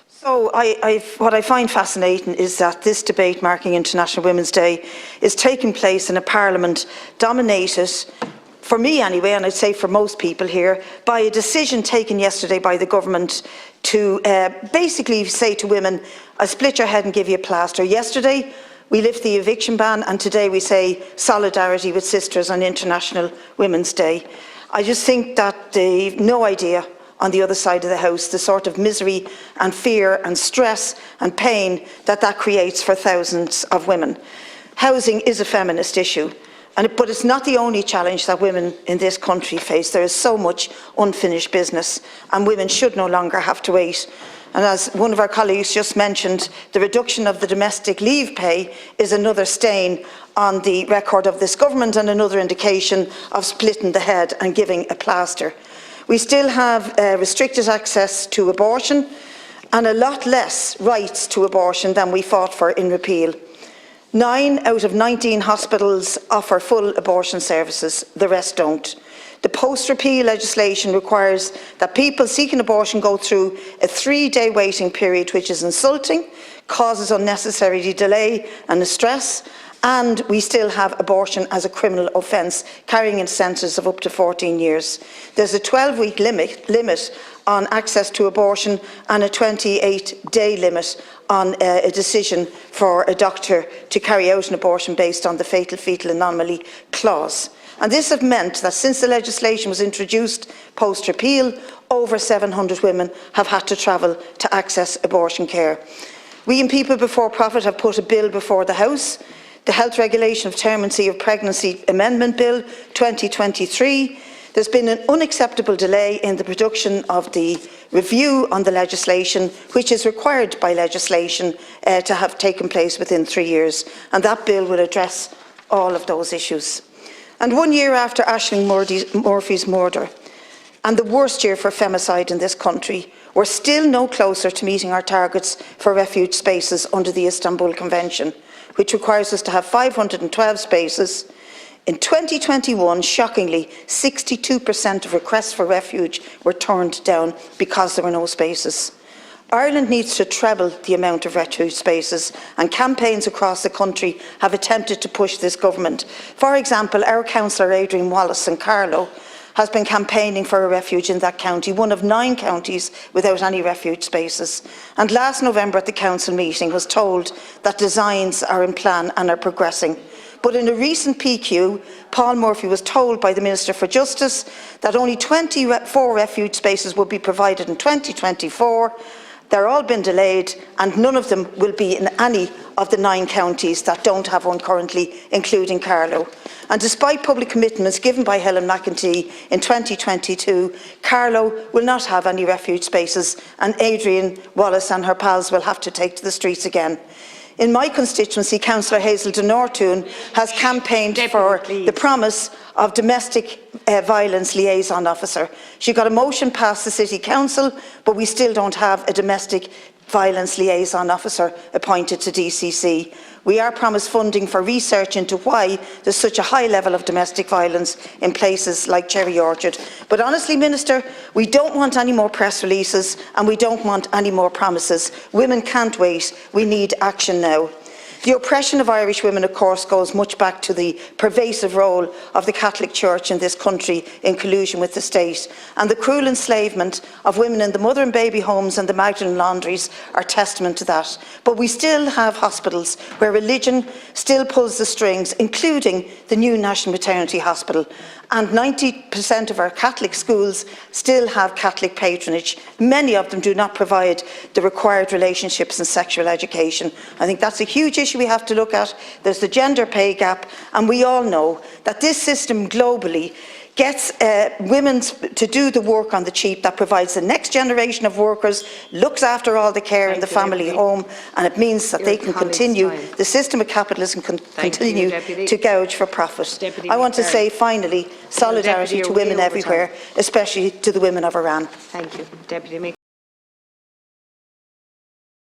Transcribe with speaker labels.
Speaker 1: So what I find fascinating is that this debate marking International Women's Day is taking place in a parliament dominated, for me anyway, and I'd say for most people here, by a decision taken yesterday by the government to basically say to women, I'll split your head and give you a plaster. Yesterday we lift the eviction ban, and today we say solidarity with sisters on International Women's Day. I just think that they've no idea on the other side of the house the sort of misery and fear and stress and pain that creates for thousands of women. Housing is a feminist issue, but it's not the only challenge that women in this country face. There is so much unfinished business, and women should no longer have to wait. And as one of our colleagues just mentioned, the reduction of the domestic leave pay is another stain on the record of this government and another indication of splitting the head and giving a plaster. We still have restricted access to abortion and a lot less rights to abortion than we fought for in repeal. 9 out of 19 hospitals offer full abortion services, the rest don't. The post-repeal legislation requires that people seeking abortion go through a 3-day waiting period, which is insulting, causes unnecessary delay and stress, and we still have abortion as a criminal offence, carrying a sentence of up to 14 years. There's a 12-week limit on access to abortion and a 28-day limit on a decision for a doctor to carry out an abortion based on the fatal fetal anomaly clause. And this has meant that since the legislation was introduced post-repeal, over 700 women have had to travel to access abortion care. We in People Before Profit have put a bill before the House, the Health Regulation of Termination of Pregnancy Amendment Bill 2023. There's been an unacceptable delay in the production of the review on the legislation, which is required by legislation to have taken place within 3 years, and that bill will address all of those issues. And 1 year after Aisling Murphy's murder, and the worst year for femicide in this country, we're still no closer to meeting our targets for refuge spaces under the Istanbul Convention, which requires us to have 512 spaces. In 2021, shockingly, 62% of requests for refuge were turned down because there were no spaces. Ireland needs to treble the amount of refuge spaces, and campaigns across the country have attempted to push this government. For example, our councillor Adrian Wallace in Carlow has been campaigning for a refuge in that county, one of 9 counties without any refuge spaces. And last November at the council meeting was told that designs are in plan and are progressing. But in a recent PQ, Paul Murphy was told by the Minister for Justice that only 24 refuge spaces will be provided in 2024. They're all been delayed, and none of them will be in any of the 9 counties that don't have one currently, including Carlow. And despite public commitments given by Helen McEntee in 2022, Carlow will not have any refuge spaces, and Adrian Wallace and her pals will have to take to the streets again. In my constituency, Councillor Hazel de Nortoon has campaigned for the promise of domestic violence liaison officer. She got a motion past the City Council, but we still don't have a domestic violence liaison officer appointed to DCC. We are promised funding for research into why there's such a high level of domestic violence in places like Cherry Orchard. But honestly, Minister, we don't want any more press releases, and we don't want any more promises. Women can't wait. We need action now. The oppression of Irish women, of course, goes much back to the pervasive role of the Catholic Church in this country in collusion with the state, and the cruel enslavement of women in the mother and baby homes and the Magdalen laundries are testament to that. But we still have hospitals where religion still pulls the strings, including the new National Maternity Hospital, and 90% of our Catholic schools still have Catholic patronage. Many of them do not provide the required relationships and sexual education. I think that's a huge issue we have to look at. There's the gender pay gap, and we all know that this system globally gets women to do the work on the cheap that provides the next generation of workers, looks after all the care in the family home, and it means that they can continue, the system of capitalism can continue to gouge for profit. I want to say finally, solidarity to women everywhere, especially to the women of Iran.
Speaker 2: Thank you. Deputy